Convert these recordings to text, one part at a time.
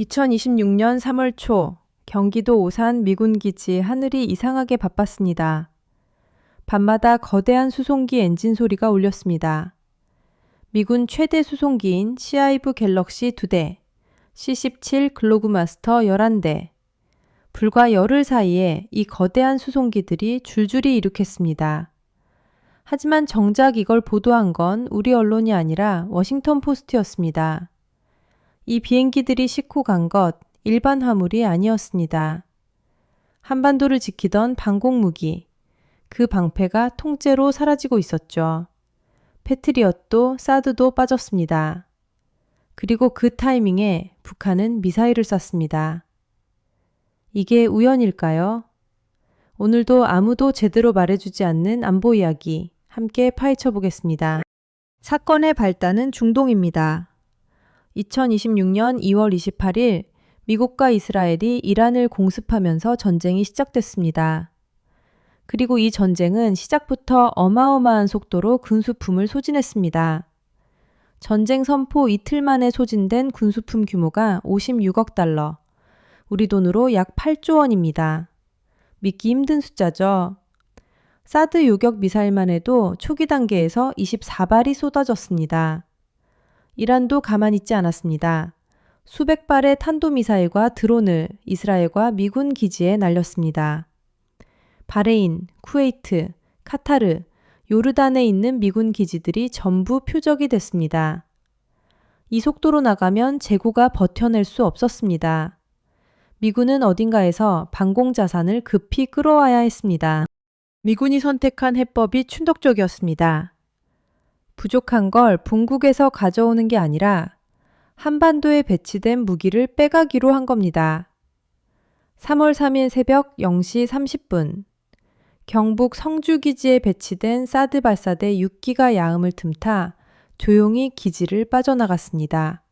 2026년 3월 초 경기도 오산 미군 기지 하늘이 이상하게 바빴습니다. 밤마다 거대한 수송기 엔진 소리가 울렸습니다. 미군 최대 수송기인 C5 갤럭시 2대, C-17 글로브마스터 11대. 불과 열흘 사이에 이 거대한 수송기들이 줄줄이 이륙했습니다. 하지만 정작 이걸 보도한 건 우리 언론이 아니라 워싱턴 포스트였습니다. 이 비행기들이 싣고 간 것 일반 화물이 아니었습니다. 한반도를 지키던 방공무기, 그 방패가 통째로 사라지고 있었죠. 패트리엇도 사드도 빠졌습니다. 그리고 그 타이밍에 북한은 미사일을 쐈습니다. 이게 우연일까요? 오늘도 아무도 제대로 말해주지 않는 안보 이야기 함께 파헤쳐 보겠습니다. 사건의 발단은 중동입니다. 2026년 2월 28일 미국과 이스라엘이 이란을 공습하면서 전쟁이 시작됐습니다. 그리고 이 전쟁은 시작부터 어마어마한 속도로 군수품을 소진했습니다. 전쟁 선포 이틀 만에 소진된 군수품 규모가 56억 달러, 우리 돈으로 약 8조 원입니다. 믿기 힘든 숫자죠. 사드 요격 미사일만 해도 초기 단계에서 24발이 쏟아졌습니다. 이란도 가만히 있지 않았습니다. 수백 발의 탄도미사일과 드론을 이스라엘과 미군 기지에 날렸습니다. 바레인, 쿠웨이트, 카타르, 요르단에 있는 미군 기지들이 전부 표적이 됐습니다. 이 속도로 나가면 재고가 버텨낼 수 없었습니다. 미군은 어딘가에서 방공 자산을 급히 끌어와야 했습니다. 미군이 선택한 해법이 충격적이었습니다. 부족한 걸 본국에서 가져오는 게 아니라 한반도에 배치된 무기를 빼가기로 한 겁니다. 3월 3일 새벽 0시 30분, 경북 성주기지에 배치된 사드 발사대 6기가 야음을 틈타 조용히 기지를 빠져나갔습니다.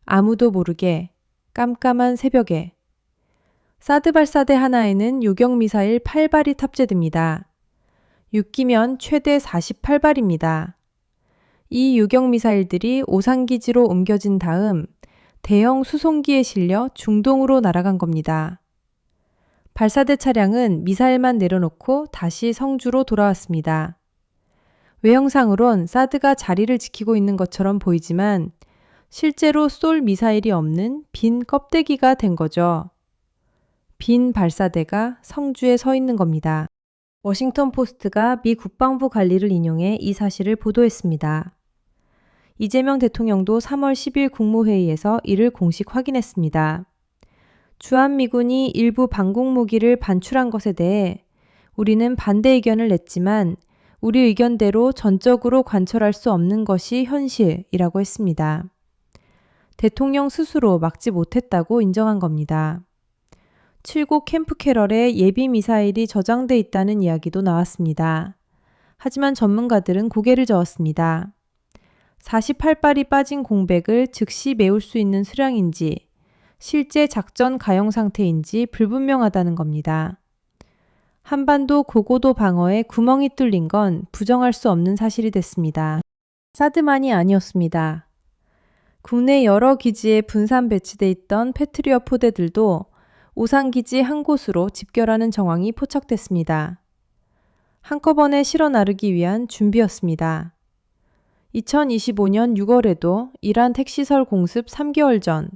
아무도 모르게 깜깜한 새벽에 사드 발사대 하나에는 요격미사일 8발이 탑재됩니다. 6기면 최대 48발입니다. 이 요격미사일들이 오산기지로 옮겨진 다음 대형 수송기에 실려 중동으로 날아간 겁니다. 발사대 차량은 미사일만 내려놓고 다시 성주로 돌아왔습니다. 외형상으론 사드가 자리를 지키고 있는 것처럼 보이지만 실제로 쏠 미사일이 없는 빈 껍데기가 된 거죠. 빈 발사대가 성주에 서 있는 겁니다. 워싱턴 포스트가 미 국방부 관리를 인용해 이 사실을 보도했습니다. 이재명 대통령도 3월 10일 국무회의에서 이를 공식 확인했습니다. 주한미군이 일부 방공무기를 반출한 것에 대해 우리는 반대 의견을 냈지만 우리 의견대로 전적으로 관철할 수 없는 것이 현실이라고 했습니다. 대통령 스스로 막지 못했다고 인정한 겁니다. 7곡 캠프 캐럴에 예비 미사일이 저장돼 있다는 이야기도 나왔습니다. 하지만 전문가들은 고개를 저었습니다. 48발이 빠진 공백을 즉시 메울 수 있는 수량인지 실제 작전 가용 상태인지 불분명하다는 겁니다. 한반도 고고도 방어에 구멍이 뚫린 건 부정할 수 없는 사실이 됐습니다. 사드만이 아니었습니다. 국내 여러 기지에 분산 배치돼 있던 패트리엇 포대들도 오산기지 한 곳으로 집결하는 정황이 포착됐습니다. 한꺼번에 실어 나르기 위한 준비였습니다. 2025년 6월에도 이란 택시설 공습 3개월 전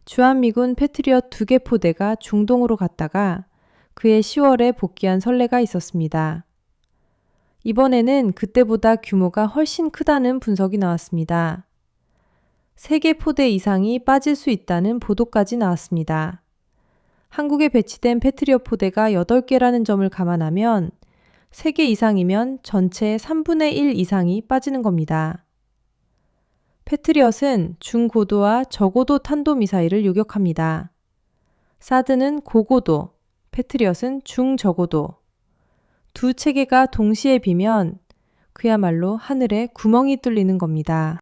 주한미군 패트리엇 2개 포대가 중동으로 갔다가 그해 10월에 복귀한 선례가 있었습니다. 이번에는 그때보다 규모가 훨씬 크다는 분석이 나왔습니다. 3개 포대 이상이 빠질 수 있다는 보도까지 나왔습니다. 한국에 배치된 패트리엇 포대가 8개라는 점을 감안하면 3개 이상이면 전체의 3분의 1 이상이 빠지는 겁니다. 패트리엇은 중고도와 저고도 탄도미사일을 요격합니다. 사드는 고고도, 패트리엇은 중저고도. 두 체계가 동시에 비면 그야말로 하늘에 구멍이 뚫리는 겁니다.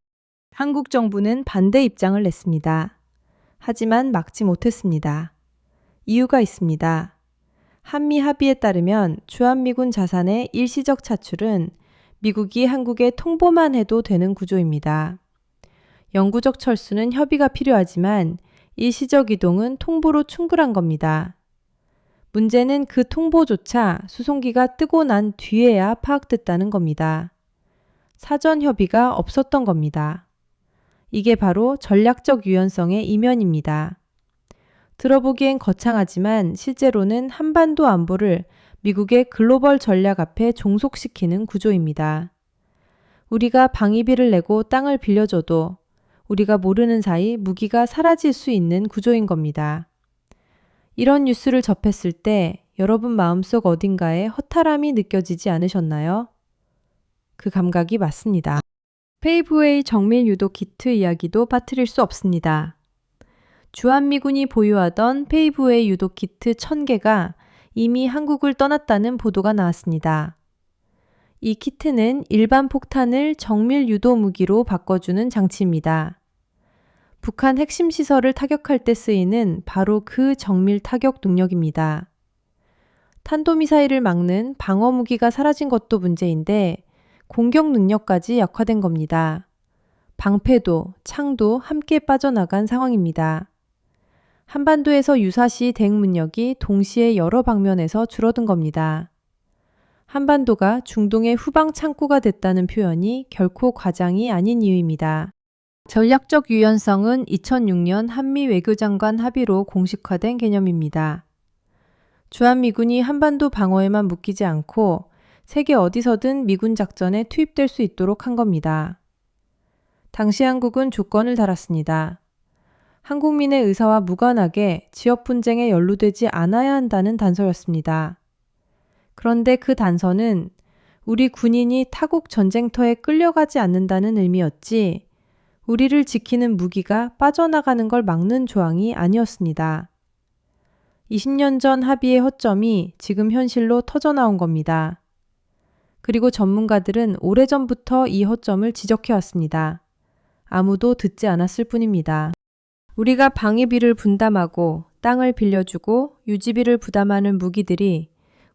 한국 정부는 반대 입장을 냈습니다. 하지만 막지 못했습니다. 이유가 있습니다. 한미 합의에 따르면 주한미군 자산의 일시적 차출은 미국이 한국에 통보만 해도 되는 구조입니다. 영구적 철수는 협의가 필요하지만 이 시적 이동은 통보로 충분한 겁니다. 문제는 그 통보조차 수송기가 뜨고 난 뒤에야 파악됐다는 겁니다. 사전 협의가 없었던 겁니다. 이게 바로 전략적 유연성의 이면입니다. 들어보기엔 거창하지만 실제로는 한반도 안보를 미국의 글로벌 전략 앞에 종속시키는 구조입니다. 우리가 방위비를 내고 땅을 빌려줘도 우리가 모르는 사이 무기가 사라질 수 있는 구조인 겁니다. 이런 뉴스를 접했을 때 여러분 마음속 어딘가에 허탈함이 느껴지지 않으셨나요? 그 감각이 맞습니다. 페이브웨이 정밀 유도 키트 이야기도 빠뜨릴 수 없습니다. 주한미군이 보유하던 페이브웨이 유도 키트 1000개가 이미 한국을 떠났다는 보도가 나왔습니다. 이 키트는 일반 폭탄을 정밀 유도 무기로 바꿔주는 장치입니다. 북한 핵심 시설을 타격할 때 쓰이는 바로 그 정밀 타격 능력입니다. 탄도미사일을 막는 방어 무기가 사라진 것도 문제인데 공격 능력까지 약화된 겁니다. 방패도 창도 함께 빠져나간 상황입니다. 한반도에서 유사시 대응 능력이 동시에 여러 방면에서 줄어든 겁니다. 한반도가 중동의 후방 창고가 됐다는 표현이 결코 과장이 아닌 이유입니다. 전략적 유연성은 2006년 한미 외교장관 합의로 공식화된 개념입니다. 주한미군이 한반도 방어에만 묶이지 않고 세계 어디서든 미군 작전에 투입될 수 있도록 한 겁니다. 당시 한국은 조건을 달았습니다. 한국민의 의사와 무관하게 지역 분쟁에 연루되지 않아야 한다는 단서였습니다. 그런데 그 단서는 우리 군인이 타국 전쟁터에 끌려가지 않는다는 의미였지 우리를 지키는 무기가 빠져나가는 걸 막는 조항이 아니었습니다. 20년 전 합의의 허점이 지금 현실로 터져나온 겁니다. 그리고 전문가들은 오래전부터 이 허점을 지적해왔습니다. 아무도 듣지 않았을 뿐입니다. 우리가 방위비를 분담하고 땅을 빌려주고 유지비를 부담하는 무기들이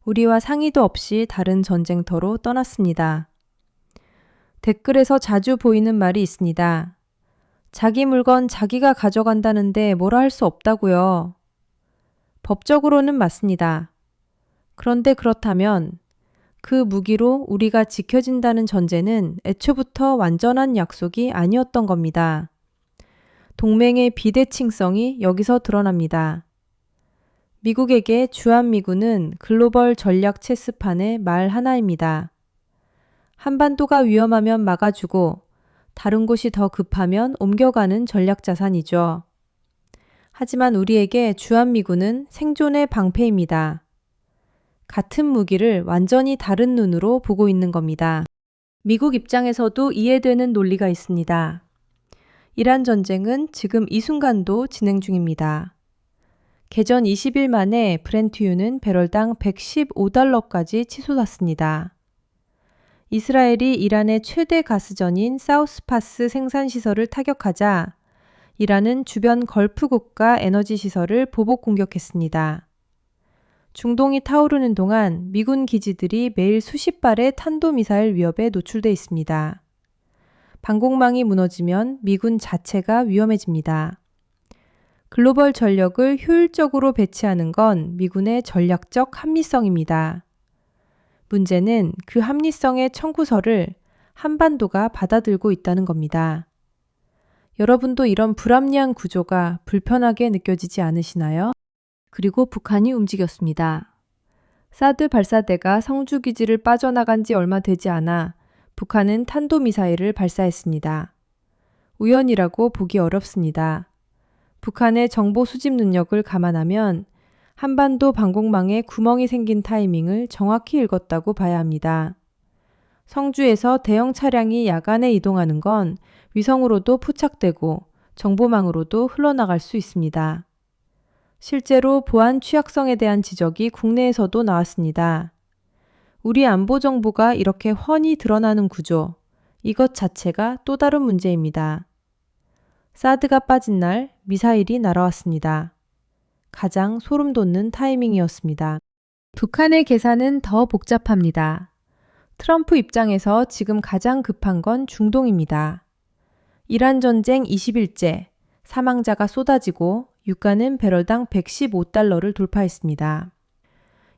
우리와 상의도 없이 다른 전쟁터로 떠났습니다. 댓글에서 자주 보이는 말이 있습니다. 자기 물건 자기가 가져간다는데 뭐라 할 수 없다고요. 법적으로는 맞습니다. 그런데 그렇다면 그 무기로 우리가 지켜진다는 전제는 애초부터 완전한 약속이 아니었던 겁니다. 동맹의 비대칭성이 여기서 드러납니다. 미국에게 주한미군은 글로벌 전략 체스판의 말 하나입니다. 한반도가 위험하면 막아주고 다른 곳이 더 급하면 옮겨가는 전략 자산이죠. 하지만 우리에게 주한미군은 생존의 방패입니다. 같은 무기를 완전히 다른 눈으로 보고 있는 겁니다. 미국 입장에서도 이해되는 논리가 있습니다. 이란 전쟁은 지금 이 순간도 진행 중입니다. 개전 20일 만에 브렌트유는 배럴당 115달러까지 치솟았습니다. 이스라엘이 이란의 최대 가스전인 사우스파스 생산시설을 타격하자 이란은 주변 걸프 국가 에너지 시설을 보복 공격했습니다. 중동이 타오르는 동안 미군 기지들이 매일 수십 발의 탄도미사일 위협에 노출돼 있습니다. 방공망이 무너지면 미군 자체가 위험해집니다. 글로벌 전력을 효율적으로 배치하는 건 미군의 전략적 합리성입니다. 문제는 그 합리성의 청구서를 한반도가 받아들고 있다는 겁니다. 여러분도 이런 불합리한 구조가 불편하게 느껴지지 않으시나요? 그리고 북한이 움직였습니다. 사드 발사대가 성주기지를 빠져나간 지 얼마 되지 않아 북한은 탄도미사일을 발사했습니다. 우연이라고 보기 어렵습니다. 북한의 정보 수집 능력을 감안하면 한반도 방공망에 구멍이 생긴 타이밍을 정확히 읽었다고 봐야 합니다. 성주에서 대형 차량이 야간에 이동하는 건 위성으로도 포착되고 정보망으로도 흘러나갈 수 있습니다. 실제로 보안 취약성에 대한 지적이 국내에서도 나왔습니다. 우리 안보 정보가 이렇게 훤히 드러나는 구조, 이것 자체가 또 다른 문제입니다. 사드가 빠진 날 미사일이 날아왔습니다. 가장 소름 돋는 타이밍이었습니다. 북한의 계산은 더 복잡합니다. 트럼프 입장에서 지금 가장 급한 건 중동입니다. 이란 전쟁 20일째, 사망자가 쏟아지고 유가는 배럴당 115달러를 돌파했습니다.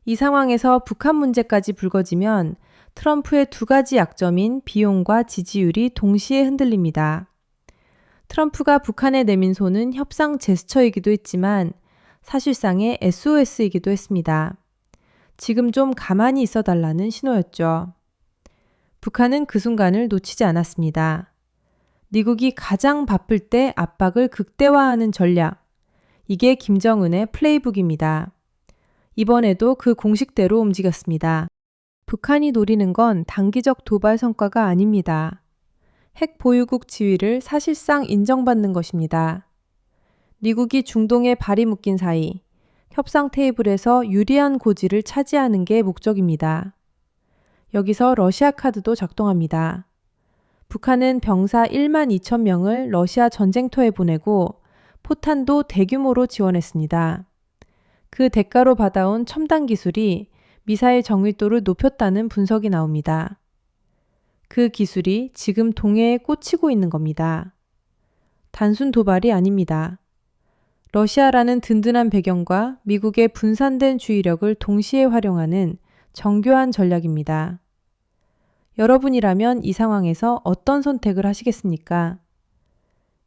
이 상황에서 북한 문제까지 불거지면 트럼프의 두 가지 약점인 비용과 지지율이 동시에 흔들립니다. 트럼프가 북한에 내민 손은 협상 제스처이기도 했지만 사실상의 SOS이기도 했습니다. 지금 좀 가만히 있어 달라는 신호였죠. 북한은 그 순간을 놓치지 않았습니다. 미국이 가장 바쁠 때 압박을 극대화하는 전략. 이게 김정은의 플레이북입니다. 이번에도 그 공식대로 움직였습니다. 북한이 노리는 건 단기적 도발 성과가 아닙니다. 핵 보유국 지위를 사실상 인정받는 것입니다. 미국이 중동에 발이 묶인 사이 협상 테이블에서 유리한 고지를 차지하는 게 목적입니다. 여기서 러시아 카드도 작동합니다. 북한은 병사 1만 2천 명을 러시아 전쟁터에 보내고 포탄도 대규모로 지원했습니다. 그 대가로 받아온 첨단 기술이 미사일 정밀도를 높였다는 분석이 나옵니다. 그 기술이 지금 동해에 꽂히고 있는 겁니다. 단순 도발이 아닙니다. 러시아라는 든든한 배경과 미국의 분산된 주의력을 동시에 활용하는 정교한 전략입니다. 여러분이라면 이 상황에서 어떤 선택을 하시겠습니까?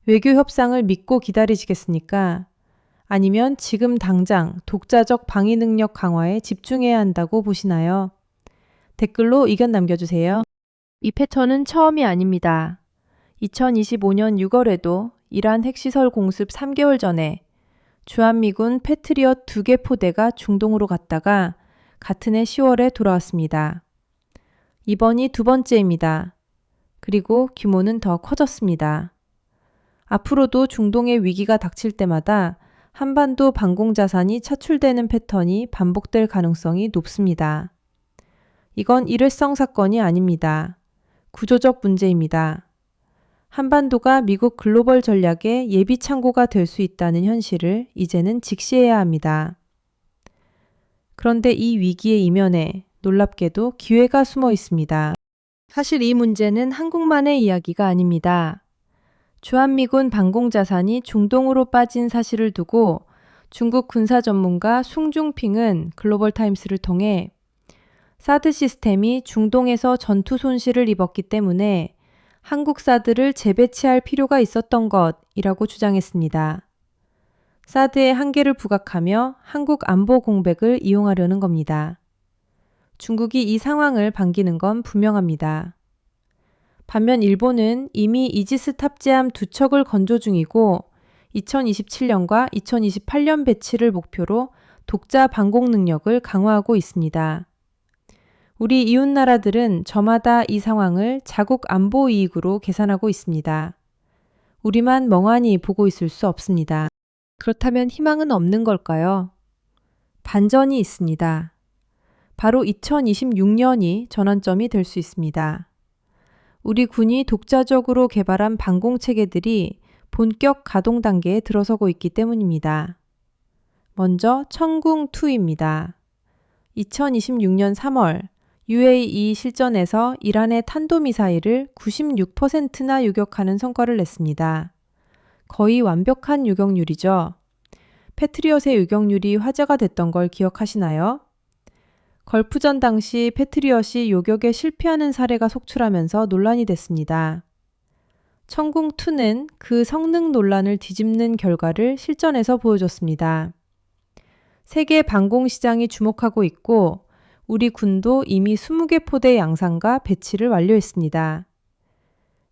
외교 협상을 믿고 기다리시겠습니까? 아니면 지금 당장 독자적 방위 능력 강화에 집중해야 한다고 보시나요? 댓글로 의견 남겨주세요. 이 패턴은 처음이 아닙니다. 2025년 6월에도 이란 핵시설 공습 3개월 전에 주한미군 패트리엇 2개 포대가 중동으로 갔다가 같은 해 10월에 돌아왔습니다. 이번이 두 번째입니다. 그리고 규모는 더 커졌습니다. 앞으로도 중동의 위기가 닥칠 때마다 한반도 방공자산이 차출되는 패턴이 반복될 가능성이 높습니다. 이건 일회성 사건이 아닙니다. 구조적 문제입니다. 한반도가 미국 글로벌 전략의 예비 창고가 될 수 있다는 현실을 이제는 직시해야 합니다. 그런데 이 위기의 이면에 놀랍게도 기회가 숨어 있습니다. 사실 이 문제는 한국만의 이야기가 아닙니다. 주한미군 방공자산이 중동으로 빠진 사실을 두고 중국 군사 전문가 숭중핑은 글로벌타임스를 통해 사드 시스템이 중동에서 전투 손실을 입었기 때문에 한국 사드를 재배치할 필요가 있었던 것이라고 주장했습니다. 사드의 한계를 부각하며 한국 안보 공백을 이용하려는 겁니다. 중국이 이 상황을 반기는 건 분명합니다. 반면 일본은 이미 이지스 탑재함 2척을 건조 중이고 2027년과 2028년 배치를 목표로 독자 방공 능력을 강화하고 있습니다. 우리 이웃 나라들은 저마다 이 상황을 자국 안보 이익으로 계산하고 있습니다. 우리만 멍하니 보고 있을 수 없습니다. 그렇다면 희망은 없는 걸까요? 반전이 있습니다. 바로 2026년이 전환점이 될 수 있습니다. 우리 군이 독자적으로 개발한 방공체계들이 본격 가동 단계에 들어서고 있기 때문입니다. 먼저 청궁2입니다. 2026년 3월 UAE 실전에서 이란의 탄도미사일을 96%나 요격하는 성과를 냈습니다. 거의 완벽한 요격률이죠. 패트리엇의 요격률이 화제가 됐던 걸 기억하시나요? 걸프전 당시 패트리엇이 요격에 실패하는 사례가 속출하면서 논란이 됐습니다. 청궁2는 그 성능 논란을 뒤집는 결과를 실전에서 보여줬습니다. 세계 방공 시장이 주목하고 있고 우리 군도 이미 20개 포대 양산과 배치를 완료했습니다.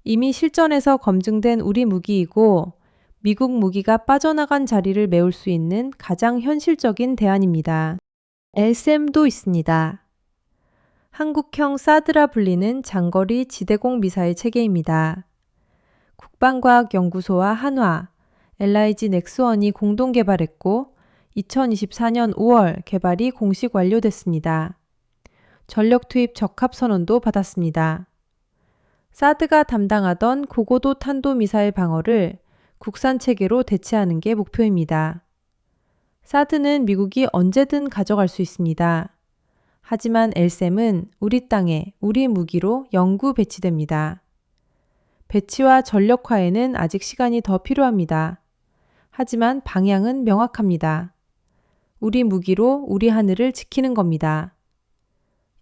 이미 실전에서 검증된 우리 무기이고 미국 무기가 빠져나간 자리를 메울 수 있는 가장 현실적인 대안입니다. LSM도 있습니다. 한국형 사드라 불리는 장거리 지대공 미사일 체계입니다. 국방과학연구소와 한화, LIG 넥스원이 공동 개발했고 2024년 5월 개발이 공식 완료됐습니다. 전력 투입 적합 선언도 받았습니다. 사드가 담당하던 고고도 탄도미사일 방어를 국산 체계로 대체하는 게 목표입니다. 사드는 미국이 언제든 가져갈 수 있습니다. 하지만 LSM은 우리 땅에 우리 무기로 영구 배치됩니다. 배치와 전력화에는 아직 시간이 더 필요합니다. 하지만 방향은 명확합니다. 우리 무기로 우리 하늘을 지키는 겁니다.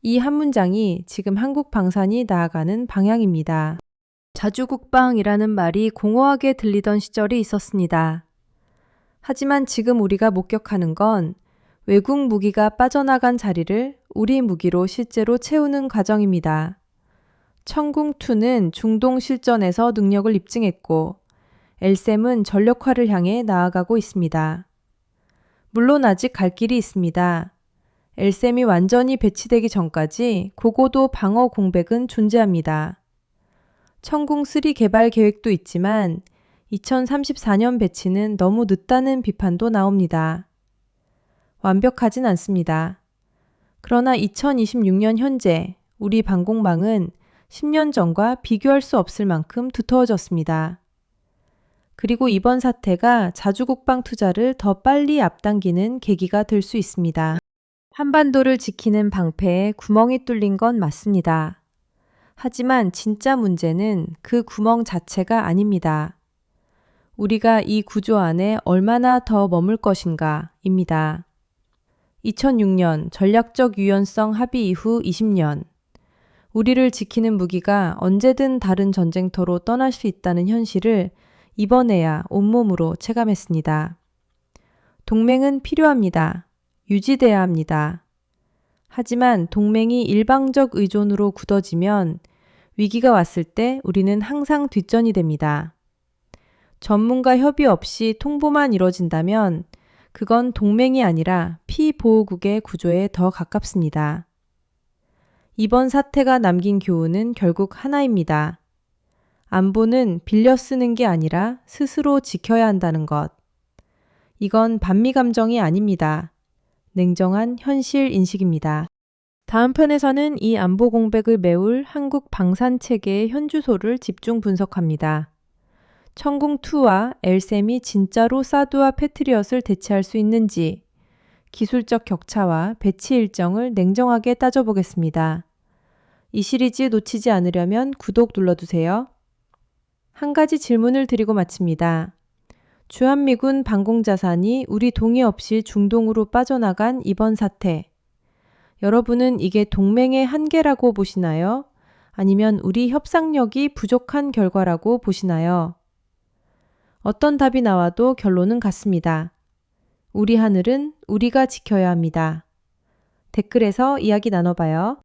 이 한 문장이 지금 한국 방산이 나아가는 방향입니다. 자주국방이라는 말이 공허하게 들리던 시절이 있었습니다. 하지만 지금 우리가 목격하는 건 외국 무기가 빠져나간 자리를 우리 무기로 실제로 채우는 과정입니다. 천궁2는 중동 실전에서 능력을 입증했고 엘셈은 전력화를 향해 나아가고 있습니다. 물론 아직 갈 길이 있습니다. 엘셈이 완전히 배치되기 전까지 고고도 방어 공백은 존재합니다. 천궁3 개발 계획도 있지만 2034년 배치는 너무 늦다는 비판도 나옵니다. 완벽하진 않습니다. 그러나 2026년 현재 우리 방공망은 10년 전과 비교할 수 없을 만큼 두터워졌습니다. 그리고 이번 사태가 자주국방 투자를 더 빨리 앞당기는 계기가 될 수 있습니다. 한반도를 지키는 방패에 구멍이 뚫린 건 맞습니다. 하지만 진짜 문제는 그 구멍 자체가 아닙니다. 우리가 이 구조 안에 얼마나 더 머물 것인가입니다. 2006년 전략적 유연성 합의 이후 20년, 우리를 지키는 무기가 언제든 다른 전쟁터로 떠날 수 있다는 현실을 이번에야 온몸으로 체감했습니다. 동맹은 필요합니다. 유지돼야 합니다. 하지만 동맹이 일방적 의존으로 굳어지면 위기가 왔을 때 우리는 항상 뒷전이 됩니다. 전문가 협의 없이 통보만 이뤄진다면 그건 동맹이 아니라 피보호국의 구조에 더 가깝습니다. 이번 사태가 남긴 교훈은 결국 하나입니다. 안보는 빌려 쓰는 게 아니라 스스로 지켜야 한다는 것. 이건 반미 감정이 아닙니다. 냉정한 현실 인식입니다. 다음 편에서는 이 안보 공백을 메울 한국 방산 체계의 현주소를 집중 분석합니다. 천궁2와 엘셈이 진짜로 사드와 패트리엇을 대체할 수 있는지, 기술적 격차와 배치 일정을 냉정하게 따져보겠습니다. 이 시리즈 놓치지 않으려면 구독 눌러주세요. 한 가지 질문을 드리고 마칩니다. 주한미군 방공자산이 우리 동의 없이 중동으로 빠져나간 이번 사태. 여러분은 이게 동맹의 한계라고 보시나요? 아니면 우리 협상력이 부족한 결과라고 보시나요? 어떤 답이 나와도 결론은 같습니다. 우리 하늘은 우리가 지켜야 합니다. 댓글에서 이야기 나눠봐요.